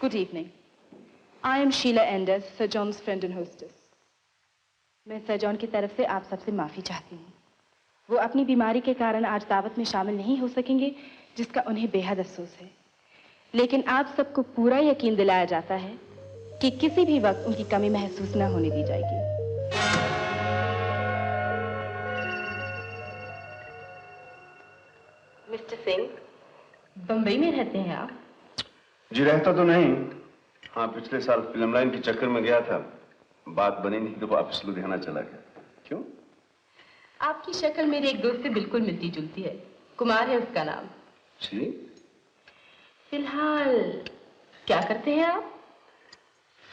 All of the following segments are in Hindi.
Good evening. I am Sheila Enders, Sir John's friend and hostess. मैं सर जॉन की तरफ से आप सबसे माफी चाहती हूँ। वो अपनी बीमारी के कारण आज दावत में शामिल नहीं हो सकेंगे, जिसका उन्हें बेहद अफसोस है। लेकिन आप सबको पूरा यकीन दिलाया जाता है कि किसी भी वक्त उनकी कमी महसूस न होने दी जाएगी। मिस्टर सिंह, बंबई में रहते हैं आप? जी रहता तो नहीं, हाँ पिछले साल फिल्म लाइन के चक्कर में गया था, बात बनी नहीं तो वापस लुधियाना चला गया। क्यों? आपकी शक्ल मेरे एक दोस्त से बिल्कुल मिलती जुलती है, कुमार है उसका नाम। जी? फिलहाल क्या करते हैं आप?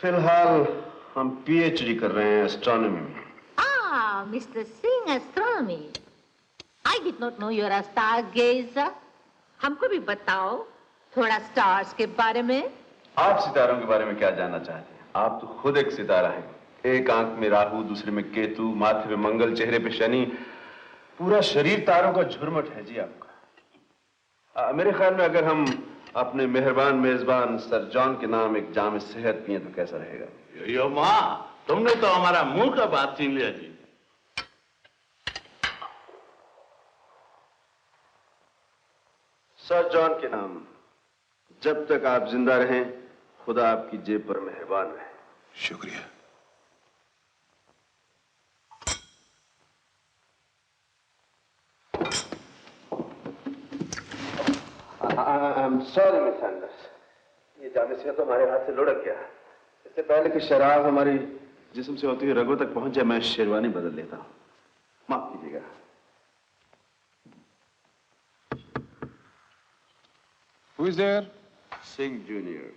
फिलहाल हम पीएचडी कर रहे हैं एस्ट्रोनॉमी में। Mister Singh, astronomy. I did not know you are a stargazer. हमको भी बताओ थोड़ा स्टार्स के बारे में। आप सितारों के बारे में क्या जानना चाहते हैं? आप तो खुद एक सितारा हैं। एक आंख में राहु, दूसरे में केतु, माथे पे मंगल, चेहरे पे शनि, पूरा शरीर तारों का झुरमट है जी आपका। मेरे ख्याल में अगर हम अपने मेहरबान मेजबान सर जॉन के नाम एक जाम सेहत पिए तो कैसा रहेगा? यो माँ, तुमने तो हमारा मुंह का बात छीन लिया जी। सर जॉन के नाम, जब तक आप जिंदा रहें, खुदा आपकी जेब पर मेहरबान रहे। शुक्रिया। I'm sorry, Miss Anders. ये जामे से तो हमारे हाथ से लुढ़क गया। इससे पहले कि शराब हमारी जिस्म से होती हुई रगों तक पहुंच जाए, मैं शेरवानी बदल लेता हूँ। माफ कीजिएगा। Who is there? Singh Jr.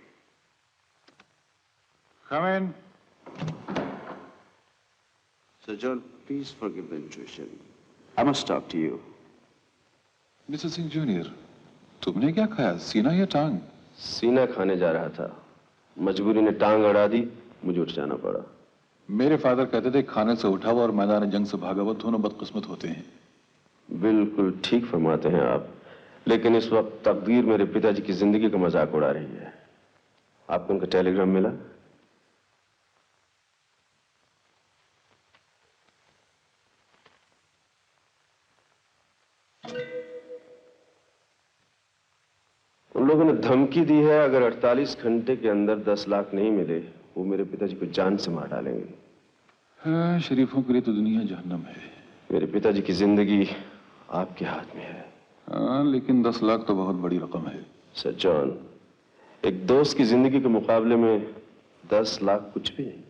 Come in. Sir John, please forgive the intrusion. I must talk to you. Mr. Singh Jr. तुमने क्या खाया, सीना या टांग? सीना खाने जा रहा था, मजबूरी ने टांग अड़ा दी, मुझे उठ जाना पड़ा। मेरे फादर कहते थे खाने से उठा हुआ और मैदान जंग से भागा हुआ दोनों बदकिस्मत होते हैं। बिल्कुल ठीक फरमाते हैं आप, लेकिन इस वक्त तकदीर मेरे पिताजी की जिंदगी का मजाक उड़ा रही है। आपको उनका टेलीग्राम मिला? उन लोगों ने धमकी दी है, अगर 48 घंटे के अंदर 10 लाख नहीं मिले, वो मेरे पिताजी को जान से मार डालेंगे। हाँ, शरीफों के लिए तो दुनिया जहन्नम है। मेरे पिताजी की जिंदगी आपके हाथ में है। हाँ, लेकिन 10 लाख तो बहुत बड़ी रकम है। सर जॉन, एक दोस्त की जिंदगी के मुकाबले में 10 लाख कुछ भी नहीं।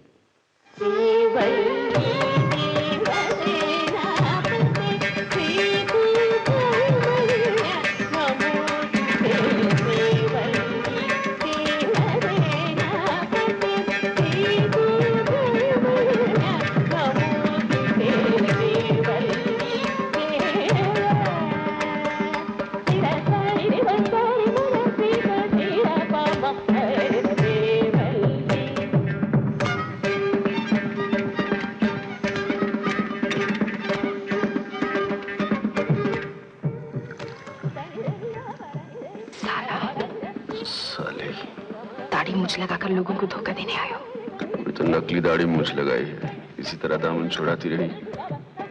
मूंछ लगाकर लोगों को धोखा देने आए हो। अभी तो नकली दाढ़ी मूंछ लगाई है, इसी तरह दामन छुड़ाती रही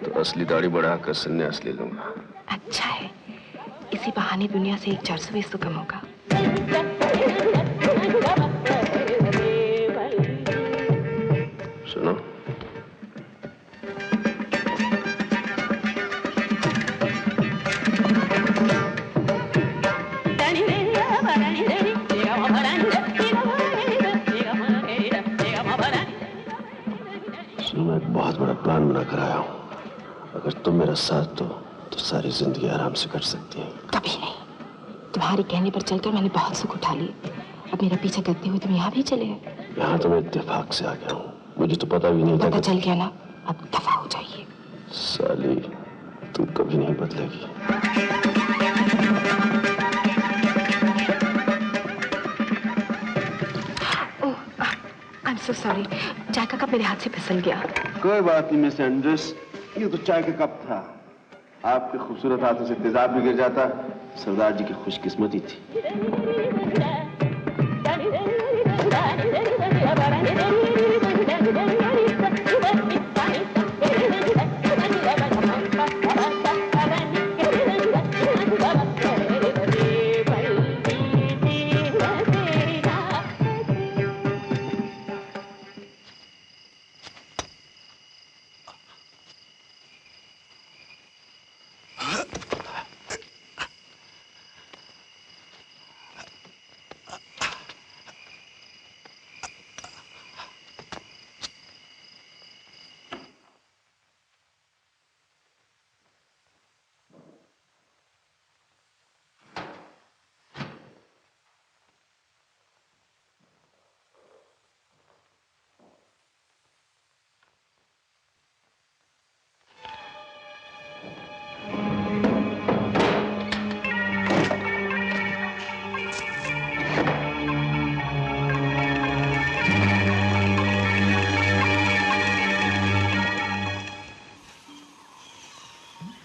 तो असली दाढ़ी बढ़ाकर संन्यास ले लूंगा। अच्छा है, इसी बहाने दुनिया से एक 420 तो कम होगा। सुनो, मैं एक बहुत बड़ा प्लान बना कर आया हूँ। अगर तुम मेरा साथ दो तो सारी जिंदगी आराम से कट सकती है। कभी नहीं। तुम्हारे कहने पर चलकर मैंने बहुत सुख उठा लिए। अब मेरा पीछा करते हुए तुम यहाँ भी चले गए। यहाँ तो मैं इत्तेफाक से आ गया हूँ, मुझे तो पता भी नहीं था। पता चल गया ना, अब दफा हो जाइए। साली, तुम कभी नहीं बदलेगी। I'm so sorry. चाय का कप मेरे हाथ से फिसल गया। कोई बात नहीं मिस एंड्रस, ये तो चाय का कप था। आपके खूबसूरत हाथों से तेजाब भी गिर जाता, सरदार जी की खुशकिस्मती थी।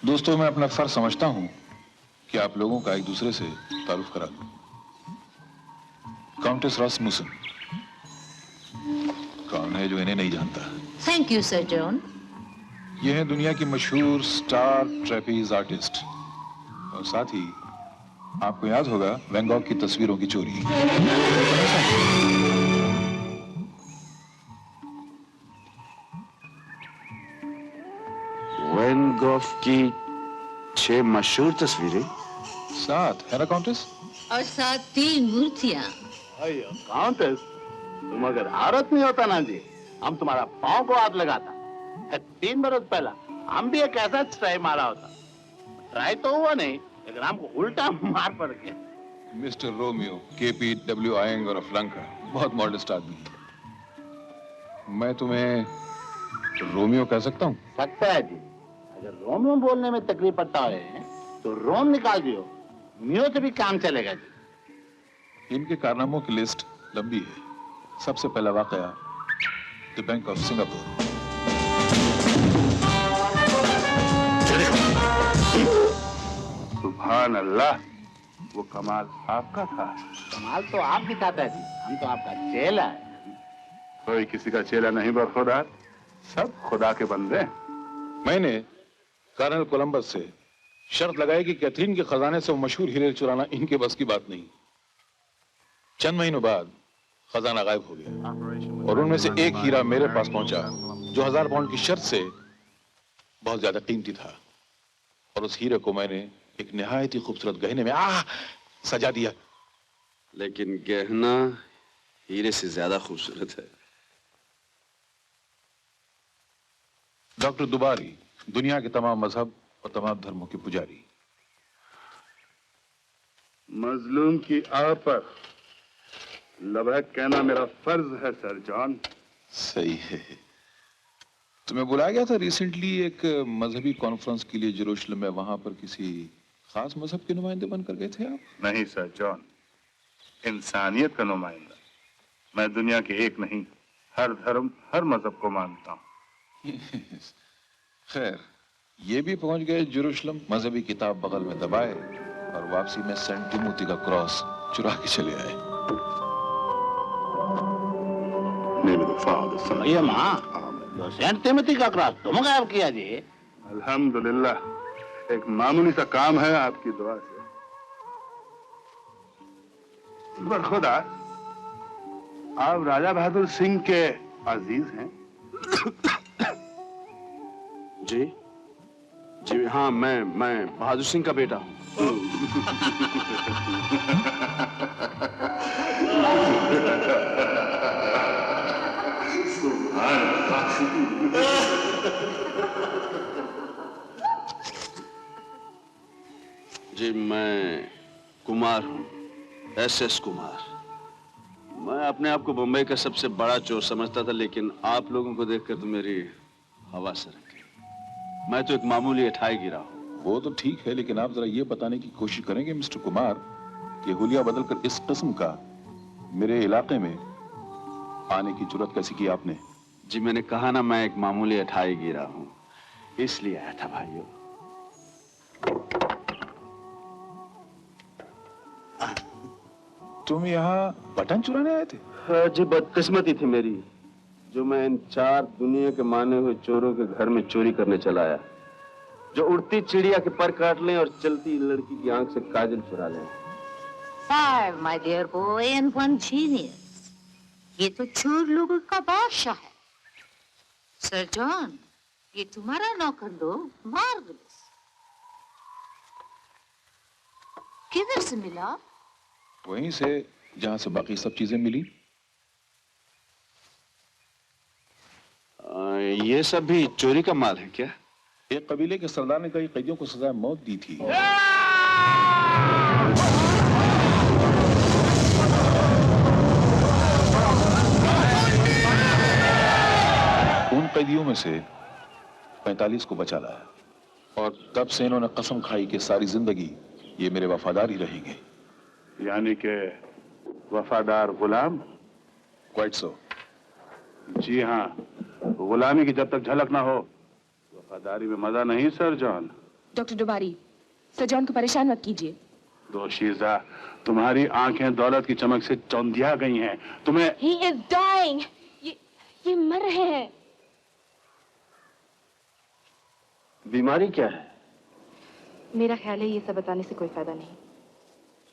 दोस्तों, मैं अपना फर्ज समझता हूं कि आप लोगों का एक दूसरे से तारुफ करा दूं। काउंटेस रासमुसन कौन है जो इन्हें नहीं जानता? Thank you sir John. ये है दुनिया की मशहूर स्टार ट्रेपीज आर्टिस्ट, और साथ ही आपको याद होगा वैन गॉग की तस्वीरों की चोरी। वैन गॉग की 6 मशहूर तस्वीरें साथ है ना काउंटेस? और साथ 3 मूर्तियां। काउंटेस, तुम अगर औरत नहीं होता ना जी, हम तुम्हारा पाँव को हाथ लगाता। 3 बरस पहला हम भी एक ऐसा ट्राई मारा होता। ट्राई तो हुआ नहीं, लेकिन हमको उल्टा मार पड़ गया। Mister Romeo, KPW Iyengar of Lanka, बहुत मॉडर्स्ट आदमी। मैं तुम्हें रोमियो कह सकता हूँ? सकता है जी। अगर रोमियो बोलने में तकलीफ पड़ता है तो रोम निकाल दियो, मियो से भी काम चलेगा जी। इनके कारनामों की लिस्ट लंबी है। सबसे पहला वाकया द बैंक ऑफ सिंगापुर। सुभान अल्लाह, वो कमाल आपका था। कमाल तो आप दिखाता है जी, हम तो आपका चेला है। कोई किसी का चेला नहीं बरखुरदार, सब खुदा के बंदे हैं। मैंने कर्नल कोलंबस से शर्त लगाई कि कैथरीन के खजाने से वो मशहूर हीरे चुराना इनके बस की बात नहीं। चंद महीनों बाद खजाना गायब हो गया और उनमें से एक हीरा मेरे पास पहुंचा जो 1000 पाउंड की शर्त से बहुत ज्यादा कीमती था, और उस हीरे को मैंने एक निहायत ही खूबसूरत गहने में सजा दिया। लेकिन गहना हीरे से ज्यादा खूबसूरत है। डॉक्टर दुबारी दुनिया के तमाम मजहब और तमाम धर्मों के पुजारी। मजलूम की आह पर लबैक कहना मेरा फर्ज है सर जॉन। सही है। तुम्हें बुलाया गया था रिसेंटली एक मजहबी कॉन्फ्रेंस के लिए जेरूशलम में, वहां पर किसी खास मजहब के नुमाइंदे बनकर गए थे आप? नहीं सर जॉन, इंसानियत का नुमाइंदा। मैं दुनिया के एक नहीं, हर धर्म हर मजहब को मानता हूँ। खैर, ये भी पहुंच गए जेरूशलम, मजहबी किताब बगल में दबाए और वापसी में सेंट टिमोथी का क्रॉस चुरा के चले आए। ये माँ, तो सेंट टिमोथी का क्रॉस तुम गायब किया जी? अल्हम्दुलिल्लाह, एक मामूली सा काम है आपकी दुआ से। बरखुदा, आप राजा बहादुर सिंह के अजीज हैं? जी जी हाँ, मैं बहादुर सिंह का बेटा हूँ। जी मैं कुमार हूँ, SS कुमार। मैं अपने आप को मुंबई का सबसे बड़ा चोर समझता था, लेकिन आप लोगों को देखकर तो मेरी हवा सरक गई। मैं तो एक मामूली अठाई गिरा हूँ। वो तो ठीक है, लेकिन आप जरा ये बताने की कोशिश करेंगे मिस्टर कुमार कि हुलिया बदलकर इस किस्म का मेरे इलाके में आने की जुर्रत कैसी की आपने? जी मैंने कहा ना, मैं एक मामूली अठाई गिरा हूँ, इसलिए आया था भाइयों। तुम यहाँ बटन चुराने आए थे? हाँ जी, बदकिस्मती थी मेरी जो मैं इन 4 दुनिया के माने हुए चोरों के घर में चोरी करने चला आया, जो उड़ती चिड़िया के पर काट लें और चलती लड़की की आंख से काजल चुरा लें। 5, my dear boy, and 1 genius. ये तो चोर लोगों का बादशाह है। सर जॉन, ये तुम्हारा नौकर लोग मार्वलस। किधर से मिला? वहीं से जहां से बाकी सब चीजें मिली। ये सब भी चोरी का माल है क्या? एक कबीले के सरदार ने कई कैदियों को सजा मौत दी थी। उन कैदियों में से 45 को बचा लाया और तब से इन्होंने कसम खाई कि सारी जिंदगी ये मेरे वफादार ही रहेंगे। यानी कि वफादार गुलाम? क्वाइट सो। जी हाँ, गुलामी की जब तक झलक ना हो वफादारी में मजा नहीं sir John. Doctor Dubari, sir John को परेशान मत कीजिए। दोशीजा, तुम्हारी आंखें दौलत की चमक से चौंधिया गई हैं। तुम्हें He is dying. ये मर रहे हैं। बीमारी क्या है? मेरा ख्याल है ये सब बताने से कोई फायदा नहीं।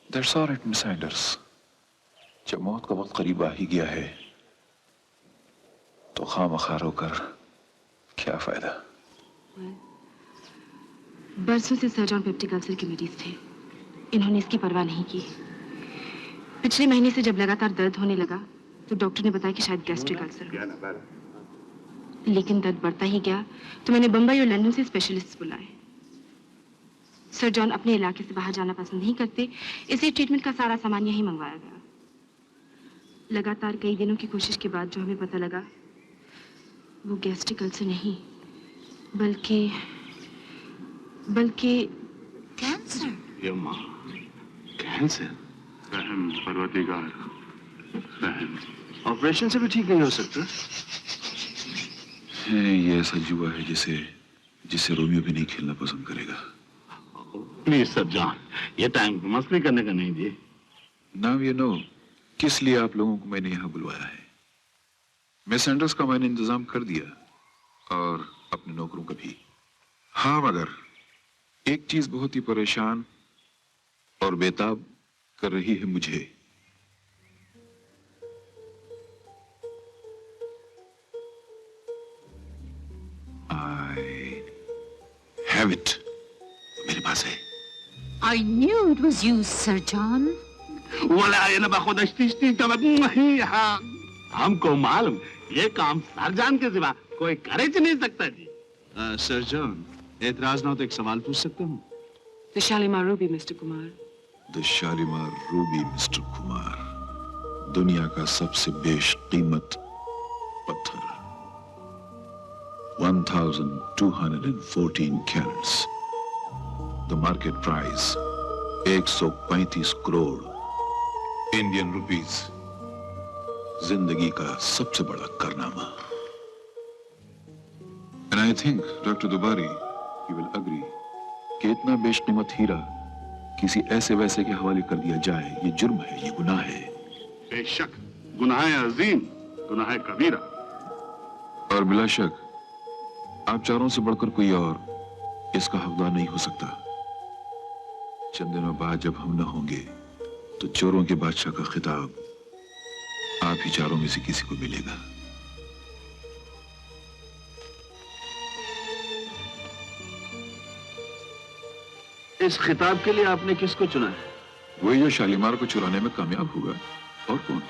That's all right, Miss Anders. जब मौत का वक्त करीब आ ही गया है तो खामखार होकर क्या फायदा। बरसों से सर जॉन पेप्टिक अल्सर के मरीज थे। इन्होंने इसकी परवाह नहीं की। पिछले महीने से जब लगातार दर्द होने लगा तो डॉक्टर ने बताया कि शायद गैस्ट्रिक अल्सर हो। लेकिन दर्द बढ़ता ही गया तो मैंने बम्बई और लंदन से स्पेशलिस्ट बुलाए। सर जॉन अपने इलाके से बाहर जाना पसंद नहीं करते, इसलिए ट्रीटमेंट का सारा सामान यहीं मंगवाया गया। लगातार कई दिनों की कोशिश के बाद जो हमें पता लगा वो गैस्ट्रिक अल्सर नहीं बल्कि कैंसर। यम्मा, कैंसर? रहम परवरदिगार, रहम। ऑपरेशन से भी ठीक नहीं हो सकता? ये ऐसा जुआ है जिसे रोमियो भी नहीं खेलना पसंद करेगा। प्लीज सर जॉन, ये टाइम मस्ती करने का नहीं जी। नाउ यू नो किस लिए आप लोगों को मैंने यहाँ बुलवाया है। मिस एंडर्स का मैंने इंतजाम कर दिया और अपने नौकरों का भी। हाँ, मगर एक चीज बहुत ही परेशान और बेताब कर रही है मुझे। I have it. मेरे पास है। I knew it was you, Sir John. हमको मालूम ये काम सरजान के सिवा कोई कर ही नहीं सकता जी। सर जॉन, एतराज ना हो तो एक सवाल पूछ सकता हूँ? The Shalimar Ruby, Mr. Kumar. The Shalimar Ruby mister Kumar, दुनिया का सबसे बेशकीमत पत्थर, 1214 carats. The market price 135 crore Indian rupees. जिंदगी का सबसे बड़ा कारनामा। And I think doctor Dubari you will agree कि इतना बेशकीमत हीरा किसी ऐसे वैसे के हवाले कर दिया जाए, ये जुर्म है, ये गुनाह है। बेशक गुनाह अजीम, गुनाह कबीरा। और बिला शक आप चारों से बढ़कर कोई और इसका हकदार नहीं हो सकता। चंद दिनों बाद जब हम न होंगे तो चोरों के बादशाह का खिताब आप ही चारों में से किसी को मिलेगा। इस खिताब के लिए आपने किसको चुना है? वही जो शालीमार को चुराने में कामयाब होगा। और कौन?